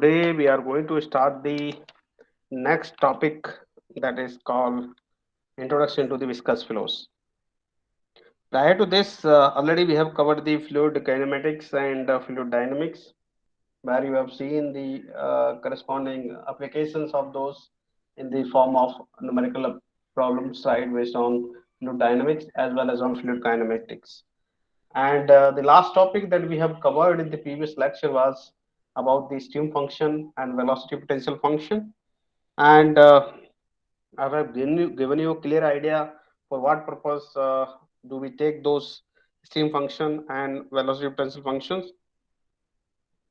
today we are going to start the next topic that is called Introduction to the Viscous Flows. Prior to this, already we have covered the fluid kinematics and fluid dynamics, where you have seen the corresponding applications of those in the form of numerical problems, right, based on fluid dynamics as well as on fluid kinematics. And the last topic that we have covered in the previous lecture was about the stream function and velocity potential function. And I have given you a clear idea for what purpose do we take those stream function and velocity potential functions,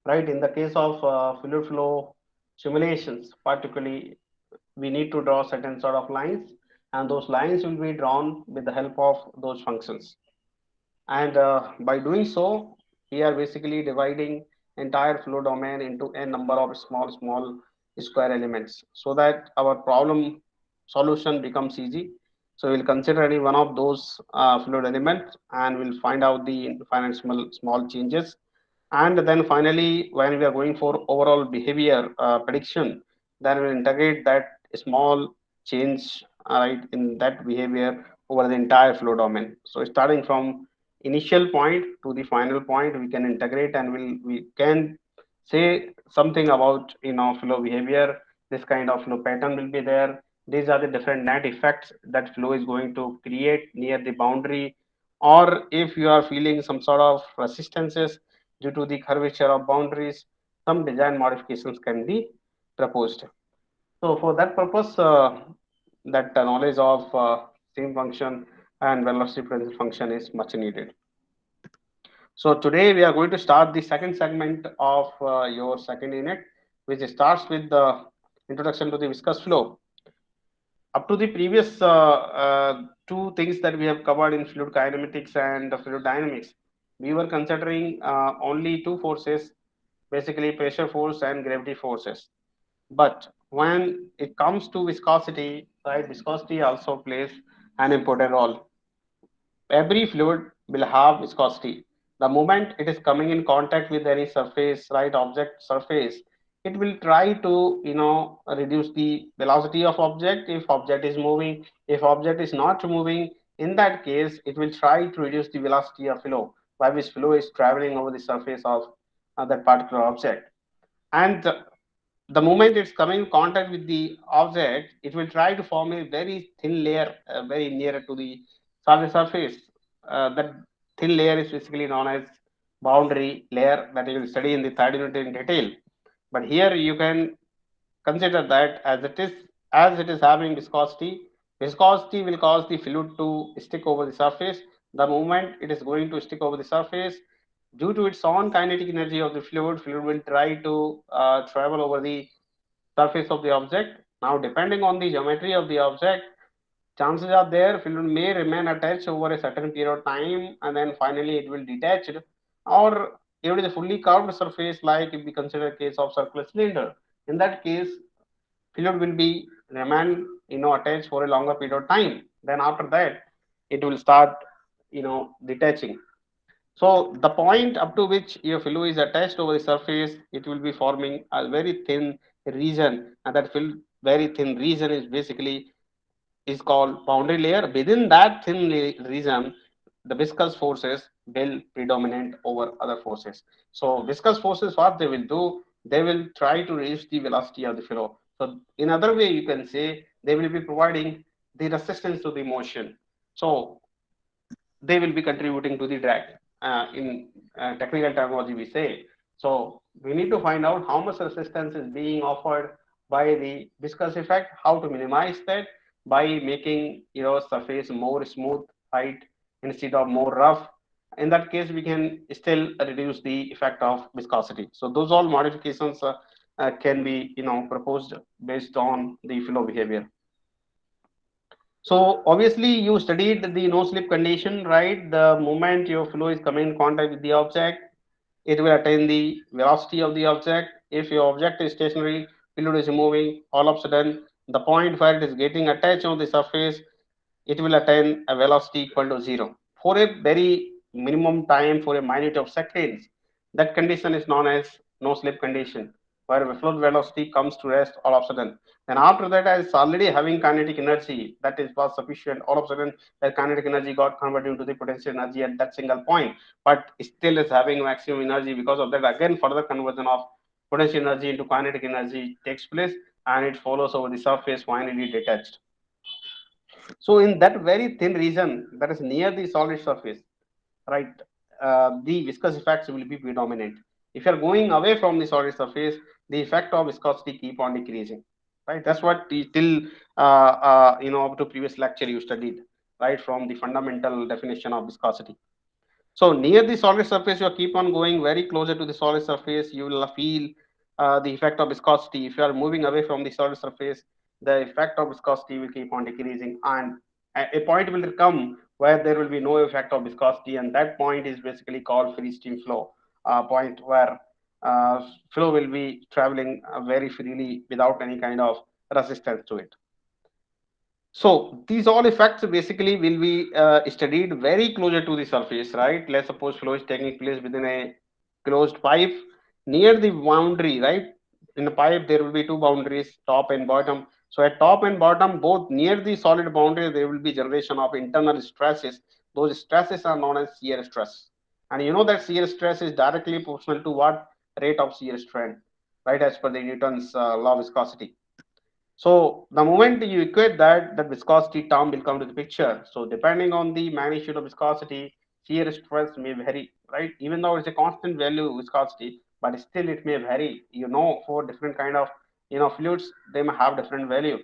right? In the case of fluid flow simulations, particularly, we need to draw certain sort of lines, and those lines will be drawn with the help of those functions. And by doing so, we are basically dividing entire flow domain into a number of small square elements so that our problem solution becomes easy. So we'll consider any one of those fluid elements and we'll find out the finite small changes. And then finally, when we are going for overall behavior prediction, then we'll integrate that small change, right, in that behavior over the entire flow domain. So starting from initial point to the final point, we can integrate and we can say something about flow behavior. This kind of flow pattern will be there. These are the different net effects that flow is going to create near the boundary, or if you are feeling some sort of resistances due to the curvature of boundaries, some design modifications can be proposed. So for that purpose, that knowledge of stream function and velocity potential function is much needed. So today we are going to start the second segment of your second unit, which starts with the introduction to the viscous flow. Up to the previous two things that we have covered in fluid kinematics and fluid dynamics, we were considering only two forces, basically pressure force and gravity forces. But when it comes to viscosity, right, viscosity also plays an important role. Every fluid will have viscosity. The moment it is coming in contact with any surface, right, object surface, it will try to reduce the velocity of object if object is moving. If object is not moving, in that case it will try to reduce the velocity of flow by which flow is traveling over the surface of that particular object. And the moment it's coming in contact with the object, it will try to form a very thin layer, very nearer to the solid surface. That thin layer is basically known as boundary layer that you will study in the third unit in detail. But here you can consider that as it is having viscosity, viscosity will cause the fluid to stick over the surface. The moment it is going to stick over the surface, due to its own kinetic energy of the fluid will try to travel over the surface of the object. Now, depending on the geometry of the object, chances are there fluid may remain attached over a certain period of time and then finally it will detach. Or if it is a fully curved surface, like if we consider a case of circular cylinder, in that case, fluid will be remain attached for a longer period of time. Then after that, it will start detaching. So the point up to which your fluid is attached over the surface, it will be forming a very thin region, and that very thin region is basically is called boundary layer. Within that thin region, the viscous forces will predominate over other forces. So viscous forces, what they will do, they will try to reduce the velocity of the flow. So in other way, you can say they will be providing the resistance to the motion. So they will be contributing to the drag. In technical terminology, we say. So we need to find out how much resistance is being offered by the viscous effect, how to minimize that by making surface more smooth, right, instead of more rough. In that case, we can still reduce the effect of viscosity. So those all modifications can be proposed based on the flow behavior. So obviously you studied the no slip condition, right? The moment your flow is coming in contact with the object, it will attain the velocity of the object. If your object is stationary, fluid is moving, all of a sudden the point where it is getting attached on the surface, it will attain a velocity equal to zero. For a very minimum time, for a minute of seconds, that condition is known as no slip condition. where the fluid velocity comes to rest all of a sudden. Then after that, it's already having kinetic energy that is was sufficient. All of a sudden, the kinetic energy got converted into the potential energy at that single point, but still is having maximum energy. Because of that, again further conversion of potential energy into kinetic energy takes place, and it follows over the surface finally detached. So in that very thin region that is near the solid surface, right, the viscous effects will be predominant. If you are going away from the solid surface, the effect of viscosity keep on decreasing, right? That's what till up to previous lecture you studied, right, from the fundamental definition of viscosity. So near the solid surface, you keep on going very closer to the solid surface, you will feel the effect of viscosity. If you are moving away from the solid surface, the effect of viscosity will keep on decreasing, and a point will come where there will be no effect of viscosity, and that point is basically called free stream flow, point where flow will be traveling very freely without any kind of resistance to it. So these all effects basically will be studied very closer to the surface, right? Let's suppose flow is taking place within a closed pipe near the boundary, right? In the pipe, there will be two boundaries, top and bottom. So at top and bottom, both near the solid boundary, there will be generation of internal stresses. Those stresses are known as shear stress. And you know that shear stress is directly proportional to what rate of shear strength, right? As per the Newton's law of viscosity. So the moment you equate that, the viscosity term will come to the picture. So depending on the magnitude of viscosity, shear stress may vary, right? Even though it's a constant value viscosity, but still it may vary. For different kind of fluids, they may have different value.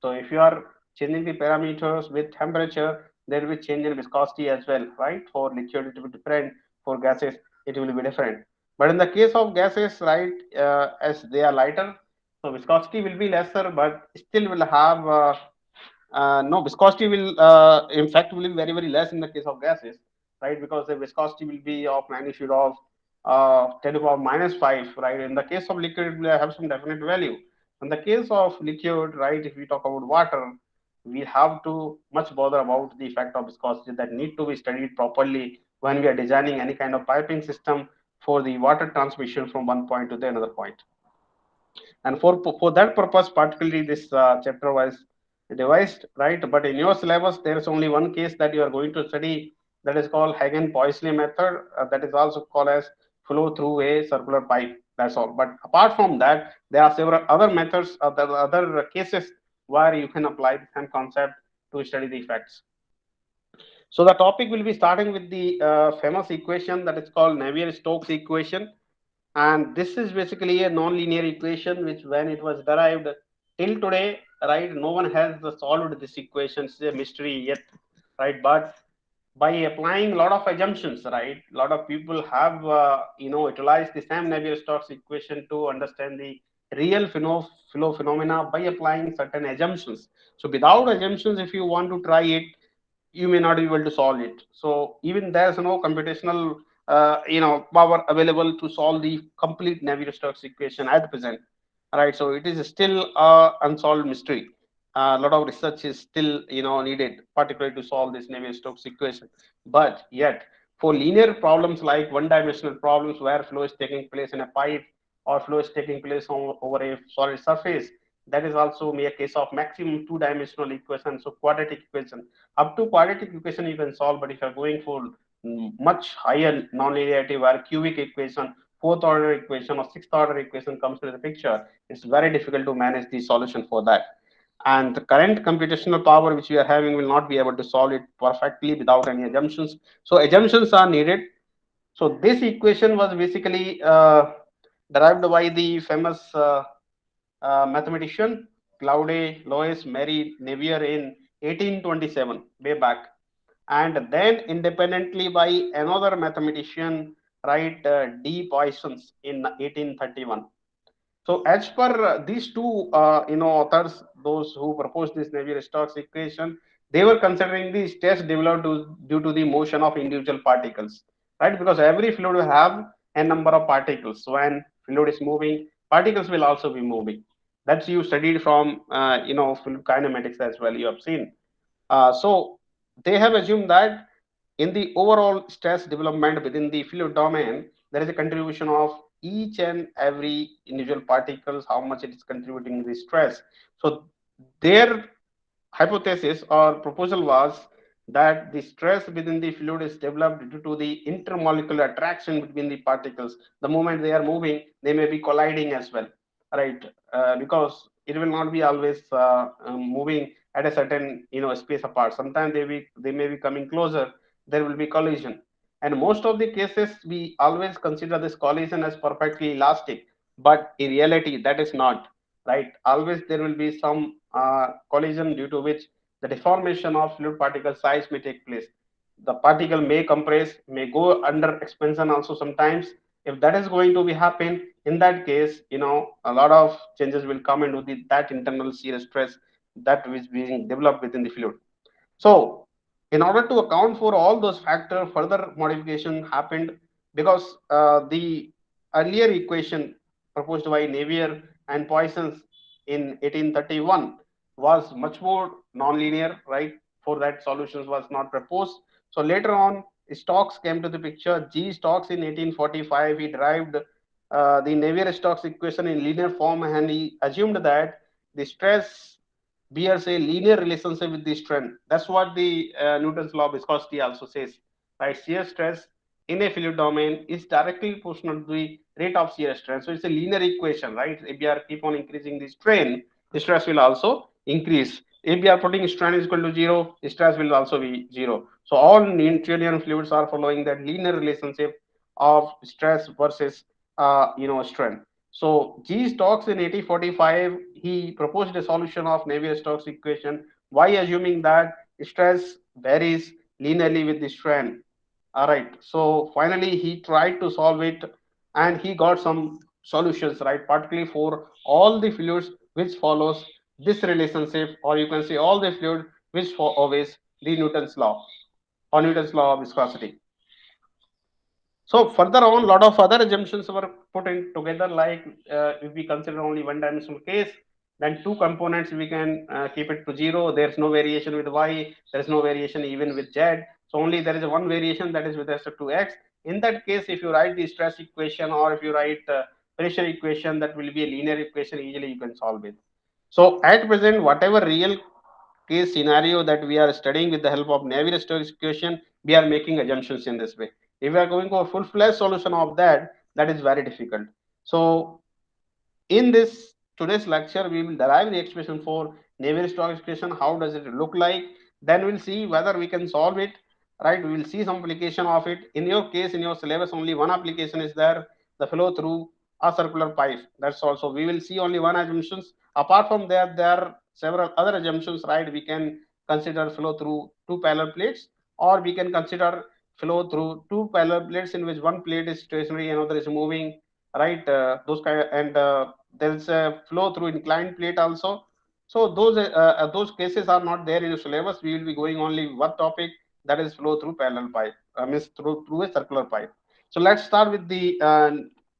So if you are changing the parameters with temperature, there will be change in viscosity as well, right? For liquid, it will be different. For gases, it will be different. But in the case of gases, right, as they are lighter, so viscosity will be lesser, but still will have no viscosity will in fact will be very very less in the case of gases, right? Because the viscosity will be of magnitude of 10 to the power minus 5, right? In the case of liquid, it will have some definite value. In the case of liquid, right, if we talk about water, we have to much bother about the effect of viscosity that need to be studied properly when we are designing any kind of piping system for the water transmission from one point to the another point. And for that purpose, particularly this chapter was devised, right? But in your syllabus, there is only one case that you are going to study, that is called Hagen-Poiseuille method, that is also called as flow through a circular pipe. That's all. But apart from that, there are several other methods, other cases where you can apply the same concept to study the effects. So the topic will be starting with the famous equation that is called Navier-Stokes equation, and this is basically a non-linear equation which when it was derived till today, right, no one has solved this equation. It's a mystery yet, right? But by applying a lot of assumptions, right, a lot of people have utilized the same Navier-Stokes equation to understand the real flow phenomena by applying certain assumptions. So without assumptions, if you want to try it, you may not be able to solve it. So even there's no computational power available to solve the complete Navier-Stokes equation at present, right? So it is still a unsolved mystery. A lot of research is still needed, particularly to solve this Navier-Stokes equation. But yet, for linear problems like one-dimensional problems where flow is taking place in a pipe or flow is taking place over a solid surface, that is also a case of maximum two-dimensional equation, so quadratic equation. Up to quadratic equation you can solve, but if you are going for much higher nonlinearity where cubic equation, fourth order equation or sixth order equation comes to the picture, it's very difficult to manage the solution for that. And the current computational power which we are having will not be able to solve it perfectly without any assumptions. So assumptions are needed. So this equation was basically derived by the famous mathematician Claude Louis Marie Navier in 1827, way back, and then independently by another mathematician, right, D. Poissons in 1831. So as per these two, authors, those who proposed this Navier-Stokes equation, they were considering the stress developed due to the motion of individual particles, right? Because every fluid will have a number of particles. So when fluid is moving, particles will also be moving. That's you studied from, fluid kinematics as well. You have seen. So they have assumed that in the overall stress development within the fluid domain, there is a contribution of each and every individual particles, how much it is contributing the stress. So their hypothesis or proposal was that the stress within the fluid is developed due to the intermolecular attraction between the particles. The moment they are moving, they may be colliding as well, right? Because it will not be always moving at a certain space apart. Sometimes they may be coming closer. There will be collision, and most of the cases we always consider this collision as perfectly elastic, but in reality that is not right. Always there will be some collision due to which the deformation of fluid particle size may take place. The particle may compress, may go under expansion also sometimes. If that is going to be happen, in that case, a lot of changes will come into that internal shear stress that is being developed within the fluid. So, in order to account for all those factors, further modification happened because the earlier equation proposed by Navier and Poissons in 1831 was much more nonlinear, right? For that, solutions was not proposed. So later on, Stokes came to the picture. G. Stokes in 1845 he derived the Navier-Stokes equation in linear form, and he assumed that the stress bears a linear relationship with the strength. That's what the Newton's law of viscosity also says, right? Shear stress in a fluid domain is directly proportional to the rate of shear strength. So it's a linear equation, right? If we are keep on increasing the strain, the stress will also increase. If we are putting strain is equal to zero, stress will also be zero. So all Newtonian fluids are following that linear relationship of stress versus strain. So G. Stokes in 1845 he proposed a solution of Navier-Stokes equation. Why? Assuming that stress varies linearly with the strain. All right. So finally, he tried to solve it, and he got some solutions, right? Particularly for all the fluids which follows this relationship, or you can say all the fluid which obeys the Newton's law or Newton's law of viscosity. So further on, a lot of other assumptions were put in together. Like if we consider only one-dimensional case, then two components we can keep it to zero. There's no variation with y. There's no variation even with z. So only there is a one variation, that is with respect to x. In that case, if you write the stress equation or if you write pressure equation, that will be a linear equation. Easily you can solve it. So at present, whatever real case scenario that we are studying with the help of Navier-Stokes equation, we are making assumptions in this way. If we are going for a full-fledged solution of that, that is very difficult. So in this today's lecture, we will derive the expression for Navier-Stokes equation. How does it look like? Then we'll see whether we can solve it. Right? We will see some application of it. In your case, in your syllabus, only one application is there: the flow through a circular pipe. That's also we will see only one assumptions. Apart from that, there are several other assumptions. Right? We can consider flow through two parallel plates, or we can consider flow through two parallel plates in which one plate is stationary, another is moving, right? Those kind and there is a flow through inclined plate also. So those cases are not there in the syllabus. We will be going only one topic, that is flow through parallel pipe, means through a circular pipe. So let's start with the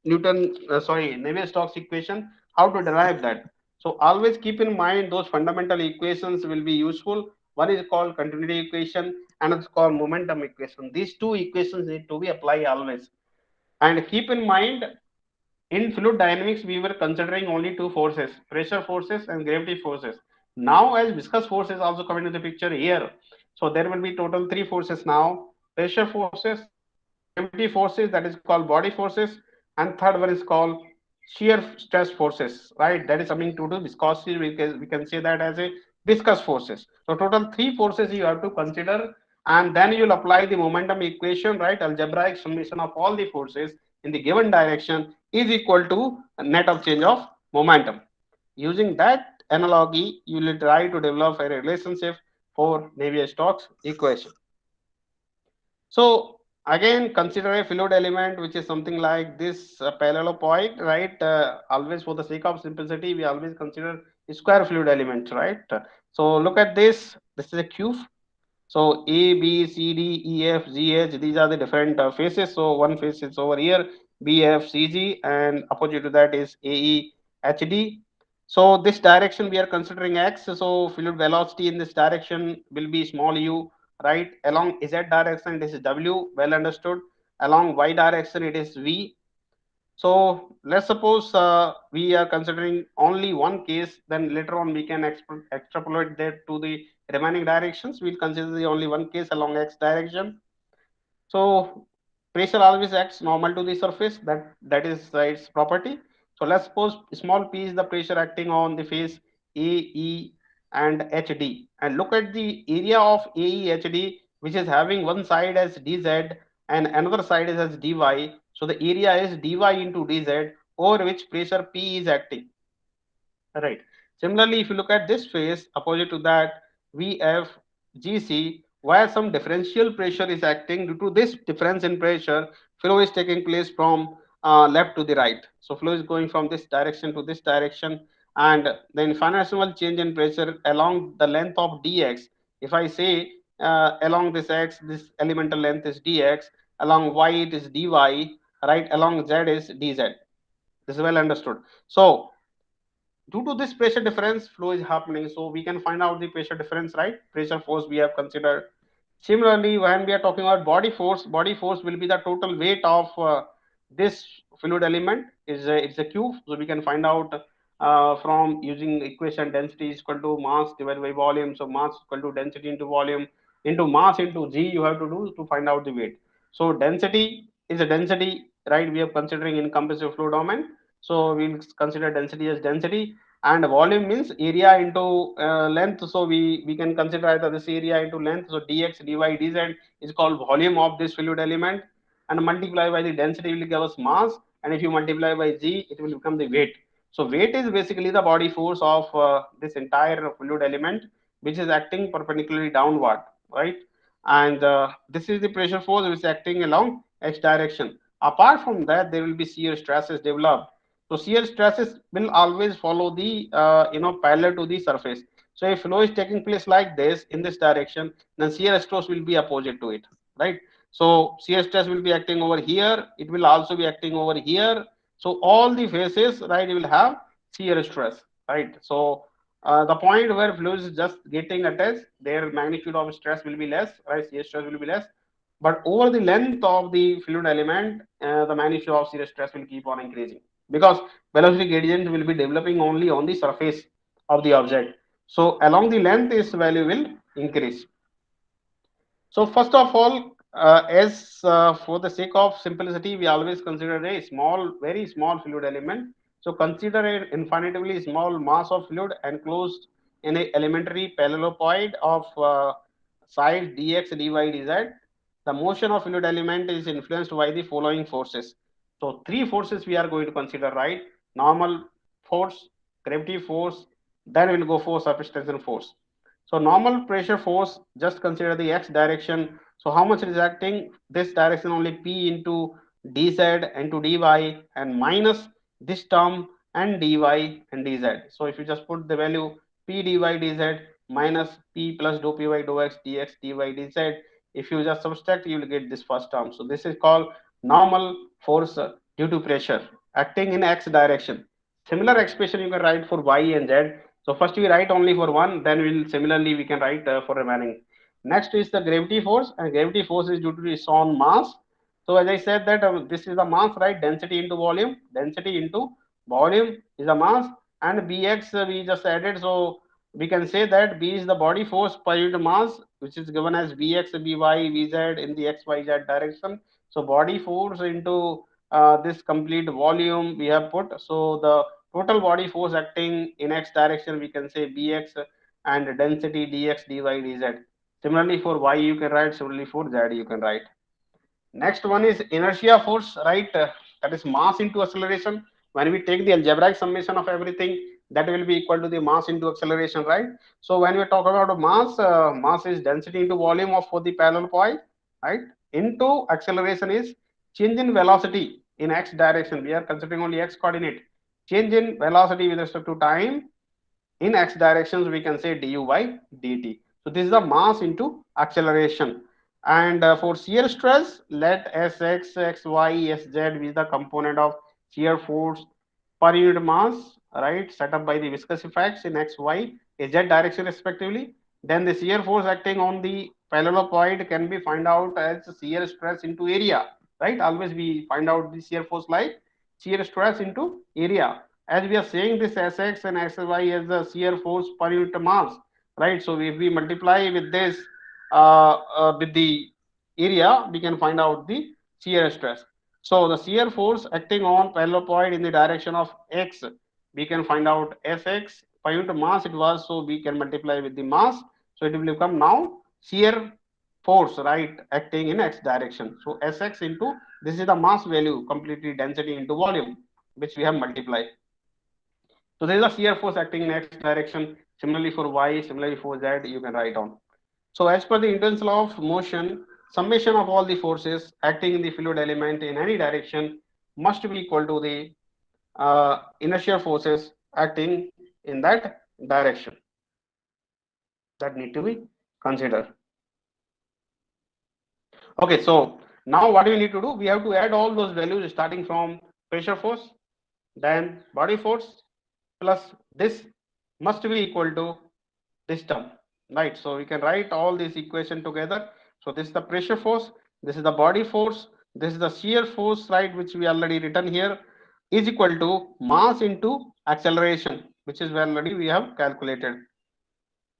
Navier-Stokes equation. How to derive that? So always keep in mind those fundamental equations will be useful. One is called continuity equation, and it's called momentum equation. These two equations need to be applied always. And keep in mind, in fluid dynamics, we were considering only two forces: pressure forces and gravity forces. Now, as viscous forces also come into the picture here, so there will be total three forces now: pressure forces, gravity forces, that is called body forces, and third one is called shear stress forces, right? That is coming to the viscosity. We can say that as a viscous forces. So, total three forces you have to consider, and then you will apply the momentum equation, right? Algebraic summation of all the forces in the given direction is equal to net of change of momentum. Using that analogy, you will try to develop a relationship for Navier-Stokes equation. So again, consider a fluid element which is something like this paralleloid, right? Always for the sake of simplicity, we always consider a square fluid element, right? So look at this. This is a cube. So A, B, C, D, E, F, G, H, these are the different faces. So one face is over here, B, F, C, G, and opposite to that is A, E, H, D. So this direction we are considering X. So fluid velocity in this direction will be small u, right? Along Z direction, this is W, well understood. Along Y direction, it is V. So let's suppose we are considering only one case, then later on we can extrapolate that to the remaining directions. We'll consider the only one case along x direction. So pressure always acts normal to the surface. That is its property. So let's suppose small p is the pressure acting on the face A, E, and HD. And look at the area of AEHD, which is having one side as dz and another side is as dy. So the area is dy into dz over which pressure P is acting. Right. Similarly, if you look at this phase, opposite to that, VFGC, where some differential pressure is acting due to this difference in pressure, flow is taking place from left to the right. So flow is going from this direction to this direction, and the infinitesimal change in pressure along the length of dx. If I say along this x, this elemental length is dx, along y it is dy, right? Along z is dz. This is well understood. So due to this pressure difference flow is happening, so we can find out the pressure difference, right? Pressure force we have considered. Similarly, when we are talking about body force will be the total weight of this fluid element is it's a q. So we can find out from using equation density is equal to mass divided by volume. So mass equal to density into volume into mass into g you have to do to find out the weight. So density is a density, right? We are considering in compressive flow domain, so we'll consider density as density, and volume means area into length. So we can consider either this area into length. So dx dy dz is called volume of this fluid element, and multiply by the density will give us mass, and if you multiply by g it will become the weight. So weight is basically the body force of this entire fluid element, which is acting perpendicularly downward, right? And this is the pressure force which is acting along x direction. Apart from that, there will be shear stresses developed. So shear stresses will always follow the parallel to the surface. So if flow is taking place like this in this direction, then shear stress will be opposite to it, right? So shear stress will be acting over here. It will also be acting over here. So all the faces, right, will have shear stress, right? So the point where fluid is just getting attached, their magnitude of stress will be less, right? Shear stress will be less. But over the length of the fluid element, the magnitude of shear stress will keep on increasing because velocity gradient will be developing only on the surface of the object. So along the length, this value will increase. So first of all, as for the sake of simplicity, we always consider a small, very small fluid element. So consider an infinitely small mass of fluid enclosed in a elementary paralleloid of size dx, dy, dz. The motion of fluid element is influenced by the following forces. So three forces we are going to consider, right? Normal force, gravity force, then we'll go for surface tension force. So normal pressure force, just consider the x direction. So how much it is acting? This direction only P into dz into dy and minus this term and dy and dz. So if you just put the value P dy dz minus P plus dou py dou x dx dy dz, if you just subtract, you will get this first term. So this is called normal force due to pressure acting in x direction. Similar expression you can write for y and z. So first we write only for one, then we'll similarly we can write for remaining. Next is the gravity force, and gravity force is due to its own mass. So as I said that this is the mass, right? Density into volume. Density into volume is the mass, and bx we just added. So we can say that b is the body force per unit mass, which is given as bx, by, vz in the x, y, z direction. So body force into this complete volume we have put. So the total body force acting in x direction we can say bx, and density dx, dy, dz. Similarly for y you can write, similarly for z you can write. Next one is inertia force, right? That is mass into acceleration. When we take the algebraic summation of everything, that will be equal to the mass into acceleration, right? So when we talk about mass, mass is density into volume of for the parallel point, right? Into acceleration is change in velocity in x direction. We are considering only x coordinate. Change in velocity with respect to time in x directions we can say du by dt. So this is the mass into acceleration. And for shear stress, let sx, xy, sz be the component of shear force per unit mass, right, set up by the viscous effects in x, y, z direction respectively. Then the shear force acting on the paralleloid can be find out as shear stress into area, right? Always we find out the shear force like shear stress into area. As we are saying this Sx and Sy as the shear force per unit mass, right? So if we multiply with this with the area, we can find out the shear stress. So the shear force acting on parallel point in the direction of x, we can find out Fx per unit mass it was, so we can multiply with the mass. So it will become now shear force, right, acting in x direction. So Sx into, this is the mass value, completely density into volume, which we have multiplied. So there is a shear force acting in x direction. Similarly for y, similarly for z, you can write on. So as per the Newton's law of motion, summation of all the forces acting in the fluid element in any direction must be equal to the inertial forces acting in that direction. That need to be considered. Okay, so now what do we need to do? We have to add all those values starting from pressure force, then body force, plus this must be equal to this term, right? So we can write all this equation together. So this is the pressure force, this is the body force, this is the shear force, right, which we already written here, is equal to mass into acceleration, which is already we have calculated.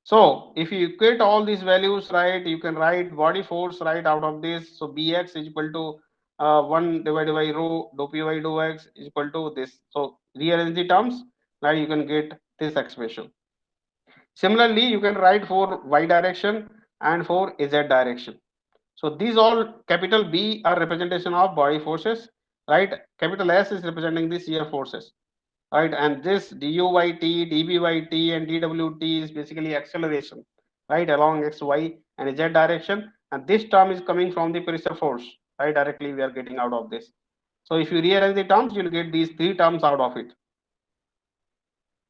So if you equate all these values, right, you can write body force right out of this. So Bx is equal to 1 divided by rho dou py dou x is equal to this. So rearrange the terms, now you can get this expression. Similarly, you can write for y direction and for z direction. So these all capital B are representation of body forces, right? Capital S is representing the shear forces, right? And this duYt, dByt, and dWt is basically acceleration, right, along x, y, and z direction. And this term is coming from the pressure force, right? Directly we are getting out of this. So if you rearrange the terms, you'll get these three terms out of it.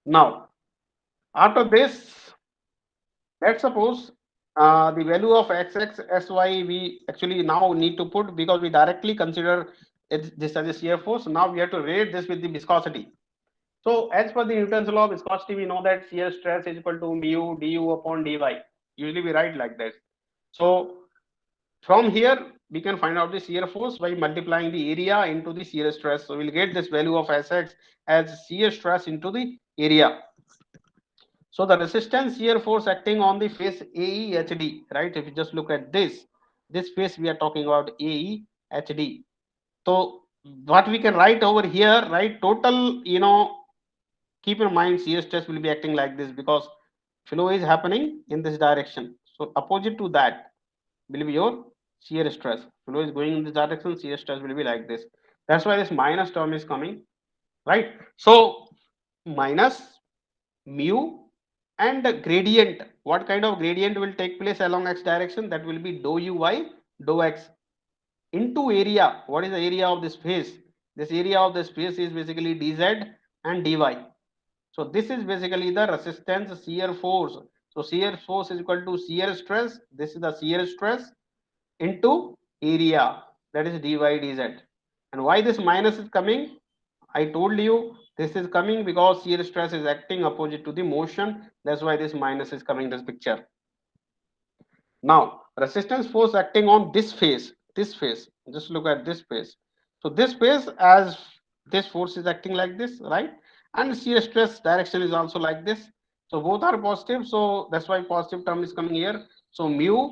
Now, after this, let's suppose the value of xx, sy we actually now need to put, because we directly consider this as a shear force. Now we have to rate this with the viscosity. So as per the Newton's law of viscosity, we know that shear stress is equal to mu du upon dy. Usually we write like this. So from here we can find out the shear force by multiplying the area into the shear stress. So we'll get this value of Sx as shear stress into the area. So the resistance shear force acting on the face AEHD, right? If you just look at this face we are talking about AEHD. So what we can write over here, right? Total, keep in mind shear stress will be acting like this because flow is happening in this direction. So opposite to that will be your shear stress. Flow is going in this direction, shear stress will be like this. That's why this minus term is coming, right? So minus mu and the gradient. What kind of gradient will take place along x direction? That will be dou uy dou x into area. What is the area of this face? This area of this face is basically dz and dy. So this is basically the resistance shear force. So shear force is equal to shear stress. This is the shear stress into area, that is dy dz. And why this minus is coming? I told you this is coming because shear stress is acting opposite to the motion. That's why this minus is coming in this picture. Now, resistance force acting on this face. Just look at this face. So this face, as this force is acting like this, right? And shear stress direction is also like this. So both are positive. So that's why positive term is coming here. So mu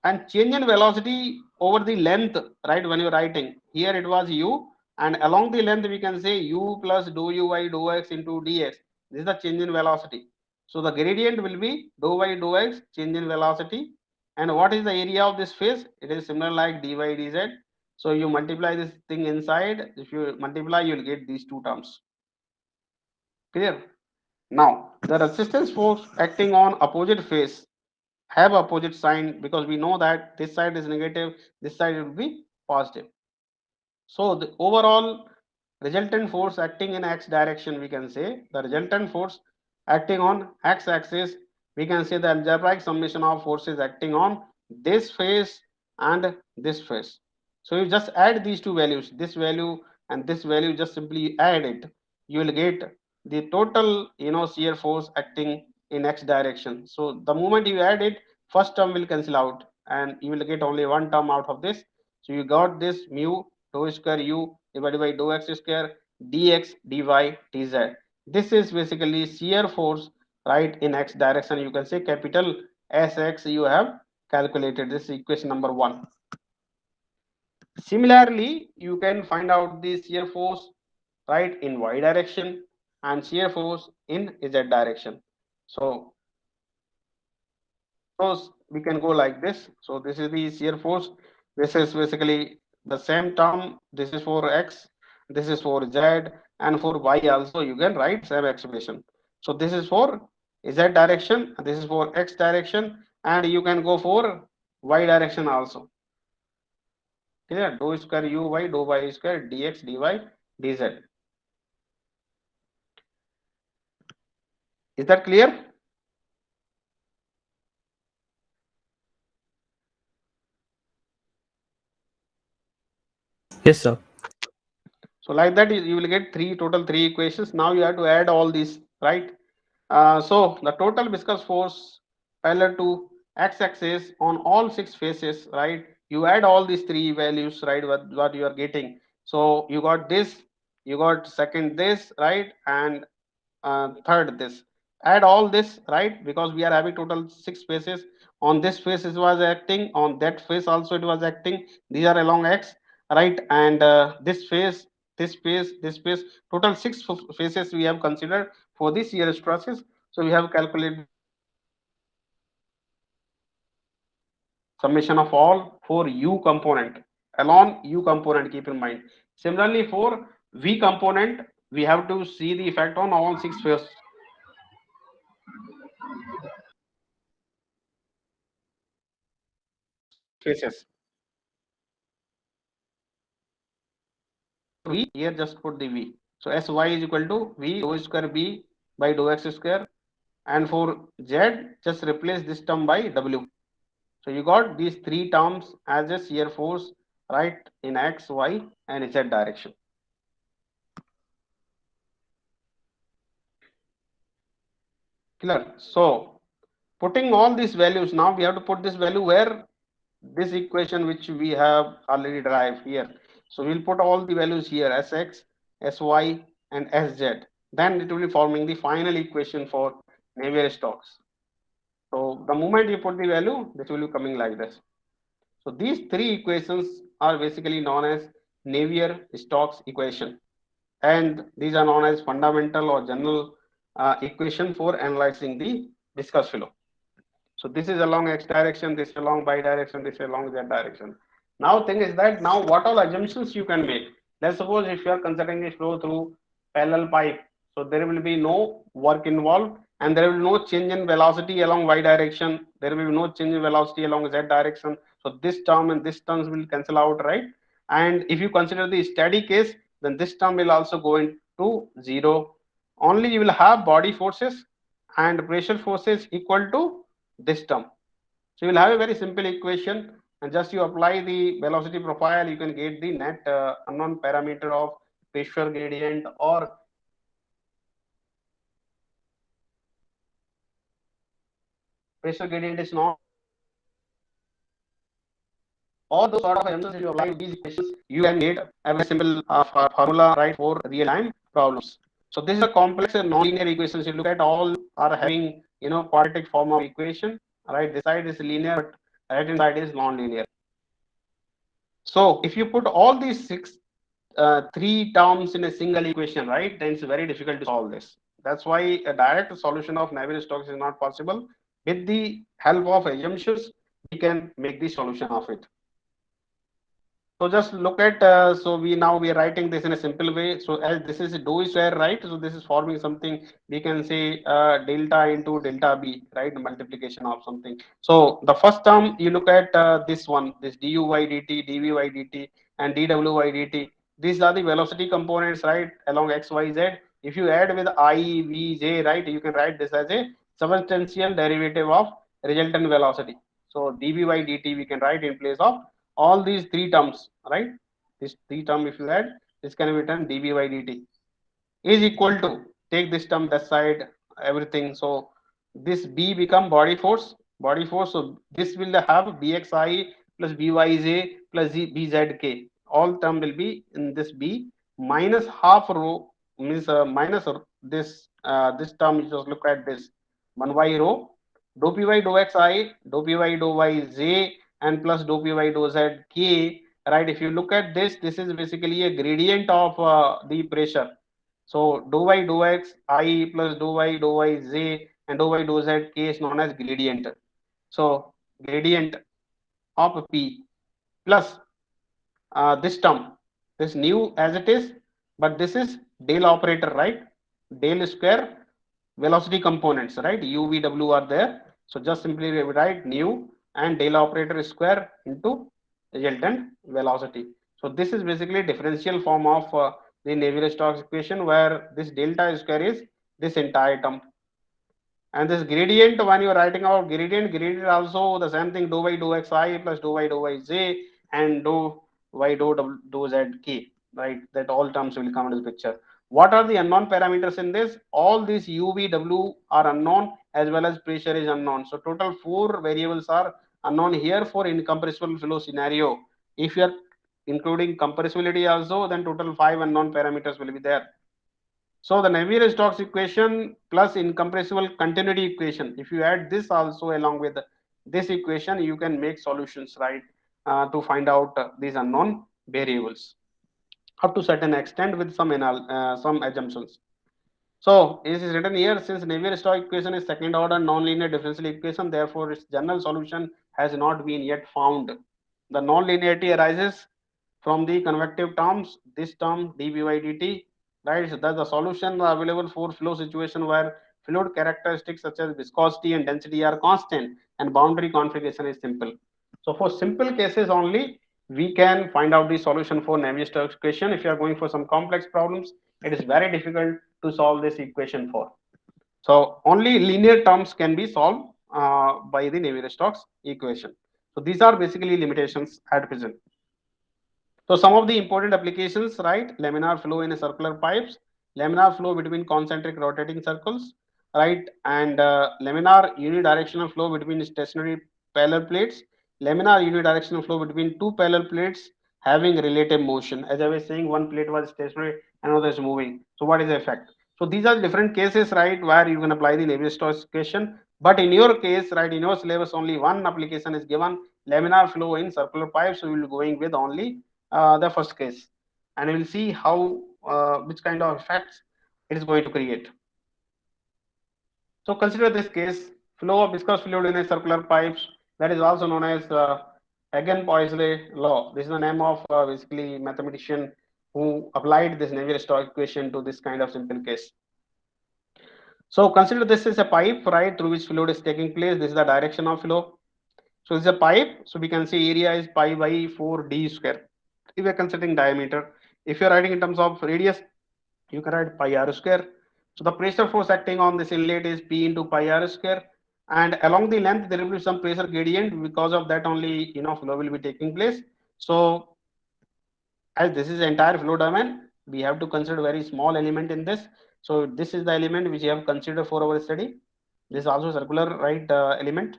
and change in velocity over the length, right? When you're writing here, it was u, and along the length we can say u plus dou uy dou x into dx. This is the change in velocity. So the gradient will be dou y dou x change in velocity. And what is the area of this face? It is similar like dy dz. So you multiply this thing inside. If you multiply, you will get these two terms. Clear? Now the resistance force acting on opposite face have opposite sign, because we know that this side is negative, this side will be positive. So the overall resultant force acting in x direction, we can say the resultant force acting on x axis, we can say the algebraic summation of forces acting on this face and this face. So you just add these two values, this value and this value, just simply add it, you will get the total, shear force acting in x direction. So the moment you add it, first term will cancel out and you will get only one term out of this. So you got this mu dou square u divided by dou x square dx dy dz. This is basically shear force, right, in x direction. You can say capital Sx you have calculated. This is equation number 1. Similarly, you can find out the shear force, right, in y direction and shear force in z direction. So suppose we can go like this. So this is the shear force. This is basically the same term. This is for x, this is for z, and for y also you can write same expression. So this is for z direction, this is for x direction, and you can go for y direction also. Clear? Dou square uy, dou y square dx dy dz. Is that clear? Yes, sir. So like that you will get total three equations. Now you have to add all these, right? So the total viscous force parallel to x-axis on all six faces, right? You add all these three values, right? What you are getting. So you got this, you got second this, right? And third this. Add all this, right? Because we are having total six faces. On this face it was acting, on that face also it was acting. These are along x, right? And this face, this face, this face, total six faces we have considered for this year stresses. So we have calculated summation of all for u component, along u component, keep in mind. Similarly for v component, we have to see the effect on all six faces. V, here just put the v. So sy is equal to v dou square b by dou x square, and for z just replace this term by w. So you got these three terms as a shear force, right, in x, y, and z direction. Clear? So putting all these values, now we have to put this value where this equation which we have already derived here. So we'll put all the values here, sx, sy, and sz. Then it will be forming the final equation for Navier-Stokes. So the moment you put the value, this will be coming like this. So these three equations are basically known as Navier-Stokes equation, and these are known as fundamental or general equation for analyzing the viscous flow. So this is along x direction, this is along y direction, this is along z direction. Now thing is that now what all assumptions you can make. Let's suppose if you are considering a flow through parallel pipe, so there will be no work involved, and there will be no change in velocity along y direction. There will be no change in velocity along z direction. So this term and this terms will cancel out, right? And if you consider the steady case, then this term will also go into zero. Only you will have body forces and pressure forces equal to this term. So you will have a very simple equation, and just you apply the velocity profile, you can get the net unknown parameter of pressure gradient or pressure gradient is not. All those sort of assumptions, if you apply these equations, you can get a very simple formula, right, for real time problems. So this is a complex and non-linear equations. You look at all are having, quadratic form of equation, right? This side is linear, but right hand side is non-linear. So if you put all these three terms in a single equation, right, then it's very difficult to solve this. That's why a direct solution of Navier-Stokes is not possible. With the help of assumptions, we can make the solution of it. So just look at, so we are writing this in a simple way. So as this is dou square, right? So this is forming something, we can say delta into delta B, right? Multiplication of something. So the first term, you look at this one, this du by dt, dv by dt, and dw by dt. These are the velocity components, right? Along x, y, z. If you add with I, v, j, right? You can write this as a substantial derivative of resultant velocity. So dv by dt, we can write in place of all these three terms, right? This three term, if you add, this can be written dv by dt is equal to, take this term that side, everything. So this b become body force, body force. So this will have bxi plus byj plus bzk. all term will be in this B minus half rho means minus this term. You just look at this 1y rho dou py dou xi dou py dou yj and plus dou py dou zk, right? If you look at this is basically a gradient of the pressure. So dou y dou x I plus dou y dou yj and dou y dou z k is known as gradient. So gradient of P plus this term, this new as it is, but this is del operator, right? Del square velocity components, right? U, V, W are there. So just simply write new and del operator square into resultant velocity. So this is basically differential form of the Navier-Stokes equation, where this delta square is this entire term. And this gradient, when you are writing out gradient also the same thing, dou y dou xi plus dou y dou yj and dou y dou zk, right? That all terms will come into the picture. What are the unknown parameters in this? All these u, v, w are unknown, as well as pressure is unknown. So total 4 variables are unknown here for incompressible flow scenario. If you are including compressibility also, then total 5 unknown parameters will be there. So the Navier-Stokes equation plus incompressible continuity equation, if you add this also along with this equation, you can make solutions, right, to find out these unknown variables up to certain extent with some assumptions. So it is written here, since Navier-Stokes equation is second order nonlinear differential equation, therefore its general solution has not been yet found. The nonlinearity arises from the convective terms, this term dv by dt, right? So that's the solution available for flow situation where fluid characteristics such as viscosity and density are constant and boundary configuration is simple. So for simple cases only, we can find out the solution for Navier-Stokes equation. If you are going for some complex problems, it is very difficult to solve this equation for. So only linear terms can be solved by the Navier-Stokes equation. So these are basically limitations at present. So some of the important applications, right? Laminar flow in a circular pipes, laminar flow between concentric rotating circles, right? And laminar unidirectional flow between stationary parallel plates, laminar unidirectional flow between two parallel plates having relative motion. As I was saying, one plate was stationary, another is moving. So what is the effect? So these are different cases, right, where you can apply the Navier-Stokes equation. But in your case, right, in your syllabus, only one application is given, laminar flow in circular pipes. So we will be going with only the first case, and we will see how which kind of effects it is going to create. So consider this case, flow of viscous fluid in a circular pipes, that is also known as Hagen-Poiseuille law. This is the name of basically mathematician who applied this Navier-Stokes equation to this kind of simple case. So consider this is a pipe, right, through which fluid is taking place. This is the direction of flow. So it's a pipe. So we can say area is pi by 4d square. If we are considering diameter, if you are writing in terms of radius, you can write pi r square. So the pressure force acting on this inlet is P into pi r square. And along the length, there will be some pressure gradient. Because of that only, flow will be taking place. So as this is entire flow domain, we have to consider very small element in this. So this is the element which we have considered for our study. This is also circular, right, element.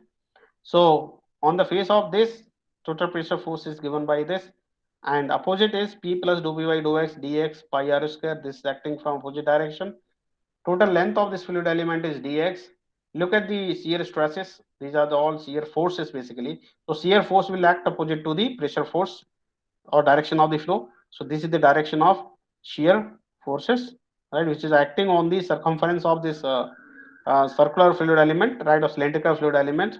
So on the face of this, total pressure force is given by this, and opposite is P plus dou by dou x dx pi r square. This is acting from opposite direction. Total length of this fluid element is dx. Look at the shear stresses. These are the all shear forces basically. So shear force will act opposite to the pressure force or direction of the flow. So this is the direction of shear forces, right, which is acting on the circumference of this circular fluid element, right, or cylindrical fluid element,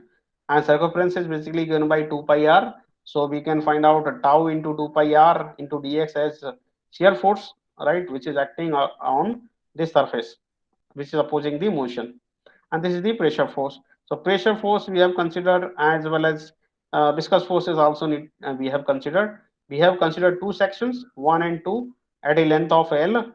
and circumference is basically given by 2 pi r. So we can find out tau into 2 pi r into dx as shear force, right, which is acting on this surface, which is opposing the motion, and this is the pressure force. So pressure force we have considered, as well as viscous forces also we have considered. We have considered two sections, 1 and 2, at a length of L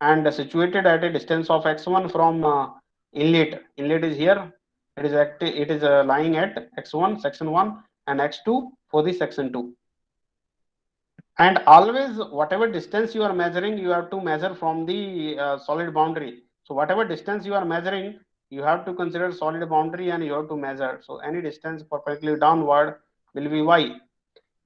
and situated at a distance of x1 from inlet. Inlet is here. It is lying at x1 section 1 and x2 for the section 2. And always whatever distance you are measuring, you have to measure from the solid boundary. So whatever distance you are measuring, you have to consider solid boundary and you have to measure. So any distance perpendicularly downward will be y.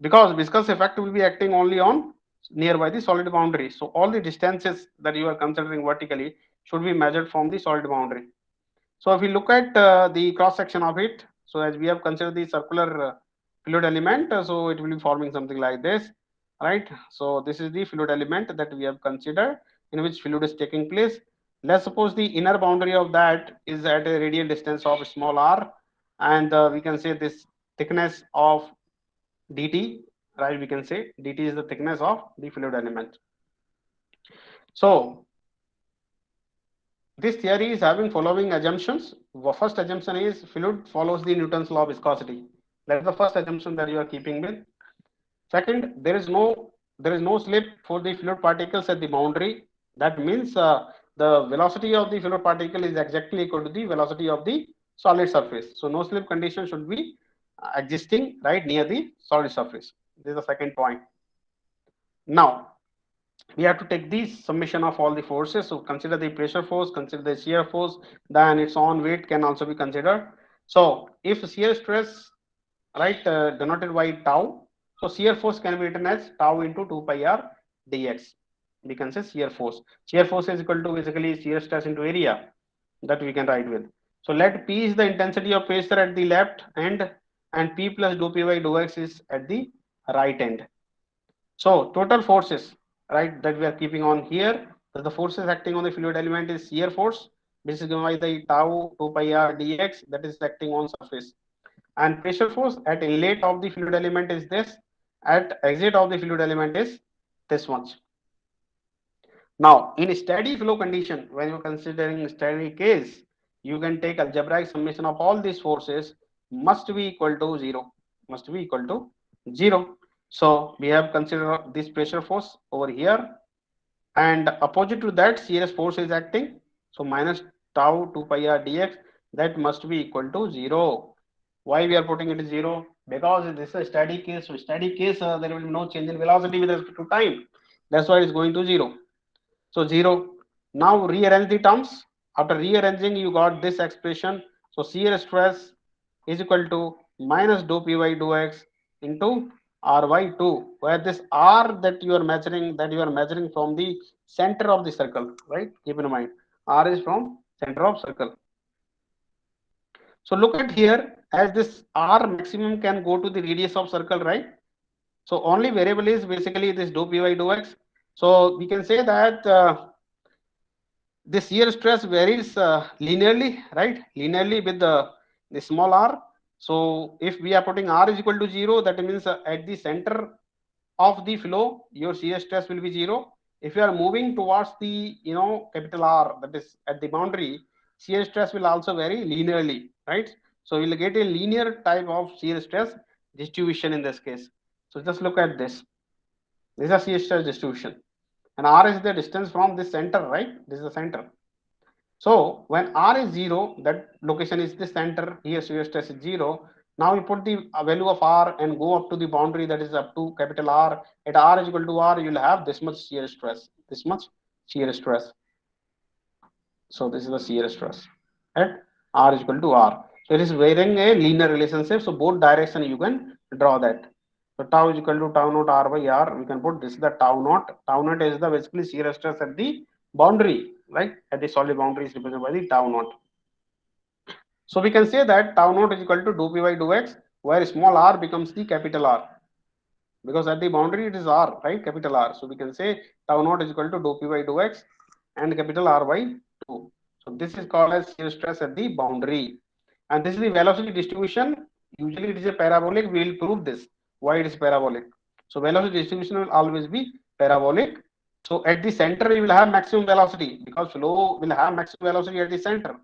because viscous effect will be acting only on nearby the solid boundary. So all the distances that you are considering vertically should be measured from the solid boundary. So if we look at the cross section of it, so as we have considered the circular fluid element, so it will be forming something like this, right? So this is the fluid element that we have considered in which fluid is taking place. Let's suppose the inner boundary of that is at a radial distance of small r, and we can say this thickness of dt, right? We can say dt is the thickness of the fluid element. So this theory is having following assumptions. The first assumption is fluid follows the Newton's law of viscosity. That is the first assumption that you are keeping with. Second, there is no slip for the fluid particles at the boundary. That means the velocity of the fluid particle is exactly equal to the velocity of the solid surface. So no slip condition should be existing right near the solid surface. This is the second point. Now we have to take the summation of all the forces. So consider the pressure force, consider the shear force, then its own weight can also be considered. So if shear stress, right, denoted by tau, so shear force can be written as tau into 2 pi r dx. We can say shear force. Shear force is equal to basically shear stress into area, that we can write with. So let P is the intensity of pressure at the left end, and P plus dou P by dou x is at the right end. So total forces, right, that we are keeping on here, that the forces acting on the fluid element is shear force. This is given by the tau 2 pi r dx, that is acting on surface. And pressure force at inlet of the fluid element is this. At exit of the fluid element is this much. Now, in steady flow condition, when you're considering steady case, you can take algebraic summation of all these forces must be equal to zero. Must be equal to zero. So we have considered this pressure force over here, and opposite to that, shear force is acting. So minus tau 2 pi r dx, that must be equal to zero. Why we are putting it zero? Because this is a steady case. So steady case, there will be no change in velocity with respect to time. That's why it's going to zero. So 0. Now rearrange the terms. After rearranging, you got this expression. So shear stress is equal to minus dou P by dou x into R by 2, where this R that you are measuring from the center of the circle, right? Keep in mind, R is from center of circle. So look at here, as this R maximum can go to the radius of circle, right? So only variable is basically this dou P by dou x. So we can say that this shear stress varies linearly, right? Linearly with the small r. So if we are putting r is equal to 0, that means at the center of the flow, your shear stress will be 0. If you are moving towards the, capital R, that is at the boundary, shear stress will also vary linearly, right? So we'll get a linear type of shear stress distribution in this case. So just look at this. This is a shear stress distribution. And R is the distance from this center, right? This is the center. So when R is 0, that location is the center, here shear stress is 0. Now we put the value of R and go up to the boundary, that is up to capital R. At R is equal to R, you'll have this much shear stress, this much shear stress. So this is the shear stress at R is equal to R. So it is varying a linear relationship. So both direction you can draw that. So tau is equal to tau naught R by R. We can put this is the tau naught. Tau naught is the basically shear stress at the boundary, right? At the solid boundary is represented by the tau naught. So we can say that tau naught is equal to dou P by dou x, where small r becomes the capital R. Because at the boundary it is R, right? Capital R. So we can say tau naught is equal to dou P by dou x and capital R by 2. So this is called as shear stress at the boundary. And this is the velocity distribution. Usually it is a parabolic. We will prove this. Why it is parabolic? So velocity distribution will always be parabolic. So at the center you will have maximum velocity, because flow will have maximum velocity at the center.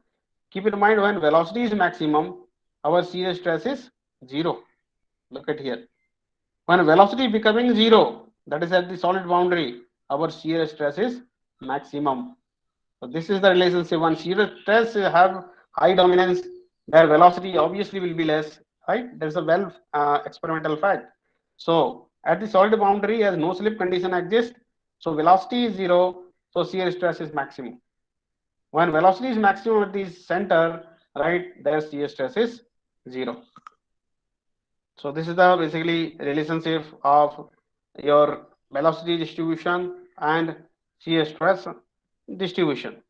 Keep in mind, when velocity is maximum, our shear stress is 0. Look at here. When velocity becoming 0, that is at the solid boundary, our shear stress is maximum. So this is the relationship. When shear stress have high dominance, their velocity obviously will be less, right? There's a well experimental fact. So at the solid boundary, as no slip condition exists, so velocity is 0, so shear stress is maximum. When velocity is maximum at the center, right, their shear stress is 0. So this is the basically relationship of your velocity distribution and shear stress distribution.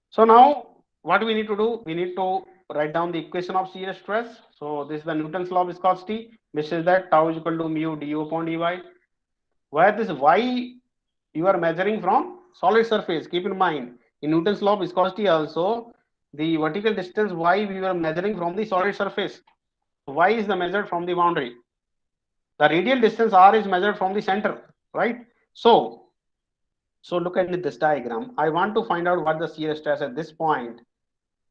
So now what we need to do, we need to write down the equation of shear stress. So this is the Newton's law of viscosity, which is that tau is equal to mu du upon dy, where this y you are measuring from solid surface. Keep in mind, in Newton's law of viscosity also, the vertical distance y we were measuring from the solid surface. Y is the measured from the boundary. The radial distance r is measured from the center, right? So look at this diagram. I want to find out what the shear stress at this point.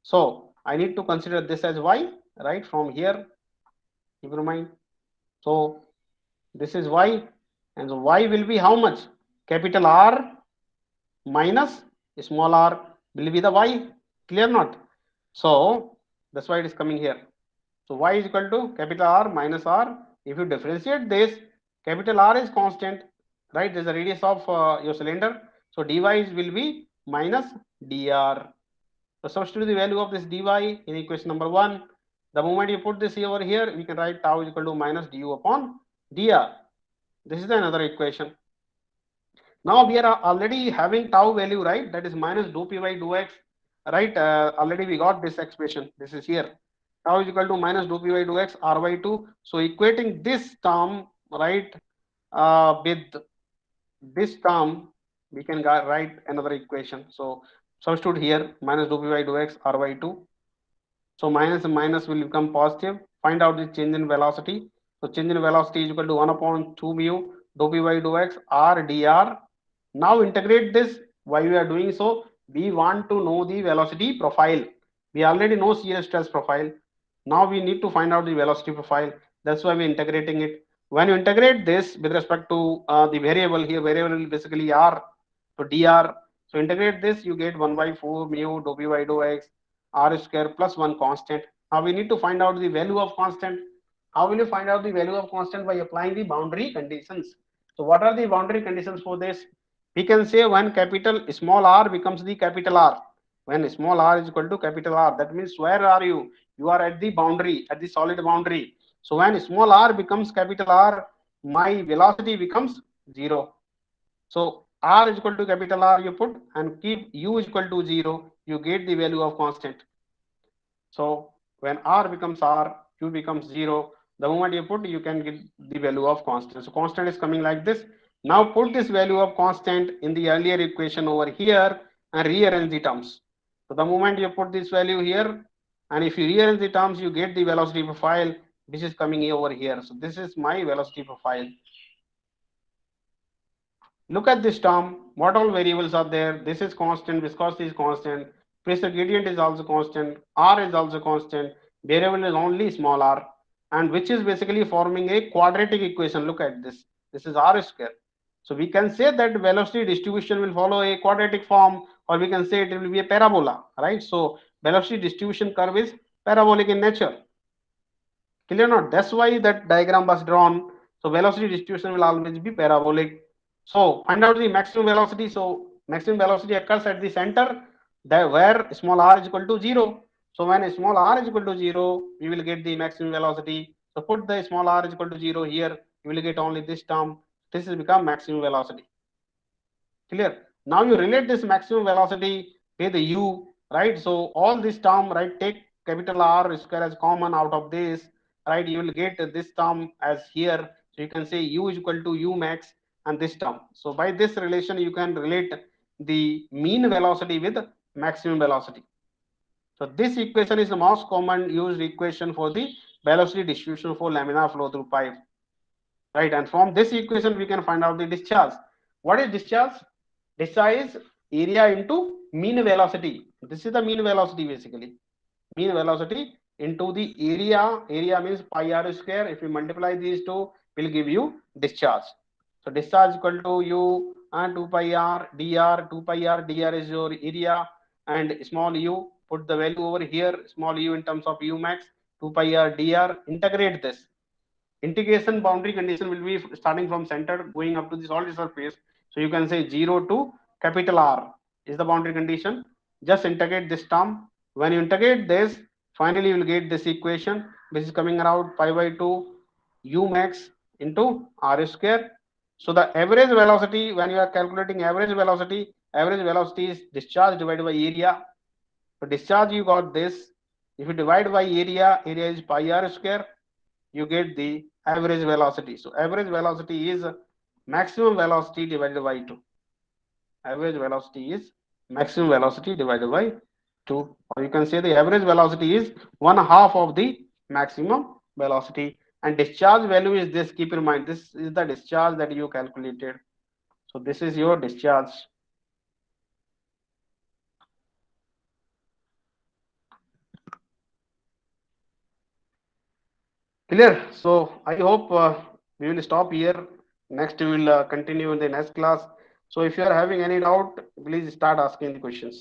So I need to consider this as y, right? From here, keep in mind. So this is y, and so y will be how much? Capital R minus small r will be the y. Clear not? So that's why it is coming here. So y is equal to capital R minus r. If you differentiate this, capital R is constant, right? There's the radius of your cylinder. So dy will be minus dr. So substitute the value of this dy in equation number 1. The moment you put this over here, we can write tau is equal to minus du upon dr. This is another equation. Now we are already having tau value, right? That is minus dou p by dou x, right? Already we got this expression. This is here. Tau is equal to minus dou p by dou x r by 2. So equating this term, right, with this term, we can write another equation. So substitute here minus dou p by dou x r by 2. So minus and minus will become positive. Find out the change in velocity. So change in velocity is equal to 1 upon 2 mu dou p by dou x r dr. Now integrate this. Why we are doing so? We want to know the velocity profile. We already know shear stress profile. Now we need to find out the velocity profile. That's why we're integrating it. When you integrate this with respect to the variable here, variable will basically r. So dr. So integrate this, you get 1 by 4 mu dou p by dou x r square plus 1 constant. Now we need to find out the value of constant. How will you find out the value of constant? By applying the boundary conditions. So what are the boundary conditions for this? We can say when capital small r becomes the capital R. When small r is equal to capital R, that means where are you? You are at the boundary, at the solid boundary. So when small r becomes capital R, my velocity becomes 0. So r is equal to capital R you put and keep u is equal to 0, you get the value of constant. So when r becomes r, q becomes 0. The moment you put, you can get the value of constant. So constant is coming like this. Now put this value of constant in the earlier equation over here and rearrange the terms. So the moment you put this value here, and if you rearrange the terms, you get the velocity profile, which is coming over here. So this is my velocity profile. Look at this term. What all variables are there? This is constant, viscosity is constant, pressure gradient is also constant, R is also constant, variable is only small r, and which is basically forming a quadratic equation. Look at this. This is r square. So we can say that velocity distribution will follow a quadratic form, or we can say it will be a parabola, right? So velocity distribution curve is parabolic in nature. Clear not? That's why that diagram was drawn. So velocity distribution will always be parabolic. So find out the maximum velocity. So maximum velocity occurs at the center, that where small r is equal to 0. So when small r is equal to 0, we will get the maximum velocity. So put the small r is equal to 0 here, you will get only this term. This will become maximum velocity. Clear? Now you relate this maximum velocity with the u, right? So all this term, right, take capital R square as common out of this, right? You will get this term as here. So you can say u is equal to u max and this term. So by this relation, you can relate the mean velocity with maximum velocity. So this equation is the most common used equation for the velocity distribution for laminar flow through pipe, right? And from this equation, we can find out the discharge. What is discharge? Discharge is area into mean velocity. This is the mean velocity basically. Mean velocity into the area. Area means pi r square. If you multiply these two, will give you discharge. So discharge equal to u and 2 pi r dr. 2 pi r dr is your area, and small u, put the value over here. Small u in terms of u max. 2 pi r dr. Integrate this. Integration boundary condition will be starting from center going up to the solid surface. So you can say 0 to capital R is the boundary condition. Just integrate this term. When you integrate this, finally you will get this equation. which is coming around pi by 2 u max into r square. So the average velocity, when you are calculating average velocity is discharge divided by area. For discharge, you got this. If you divide by area, area is pi r square, you get the average velocity. So average velocity is maximum velocity divided by 2. Average velocity is maximum velocity divided by 2, or you can say the average velocity is one half of the maximum velocity. And discharge value is this. Keep in mind, this is the discharge that you calculated. So this is your discharge. Clear? So I hope we will stop here. Next we will continue in the next class. So if you are having any doubt, please start asking the questions.